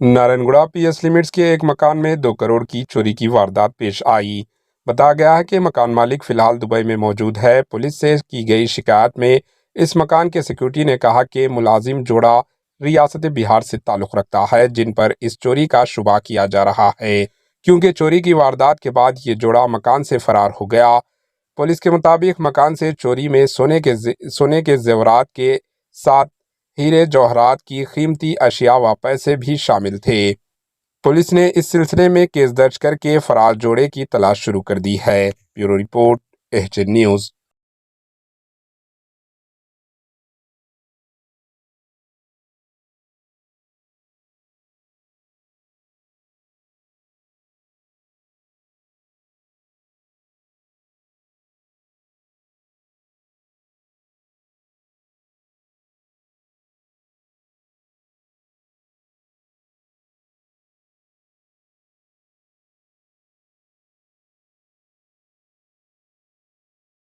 Narayanguda PS limits के एक मकान में 2 करोड़ की चोरी की वारदात पेश आई। बताया गया है कि मकान मालिक फिलहाल दुबई में मौजूद है। पुलिस से की गई शिकायत में इस मकान के सिक्योरिटी ने कहा कि मुलाजिम जोड़ा रियासत बिहार से ताल्लुक रखता है, जिन पर इस चोरी का शुबा किया जा रहा है, क्योंकि चोरी की वारदात के बाद ये जोड़ा मकान से फरार हो गया। पुलिस के मुताबिक मकान से चोरी में सोने के जेवरात के साथ हीरे जवाहरात की कीमती अशिया व पैसे भी शामिल थे। पुलिस ने इस सिलसिले में केस दर्ज करके फरार जोड़े की तलाश शुरू कर दी है। Bureau report, HN news.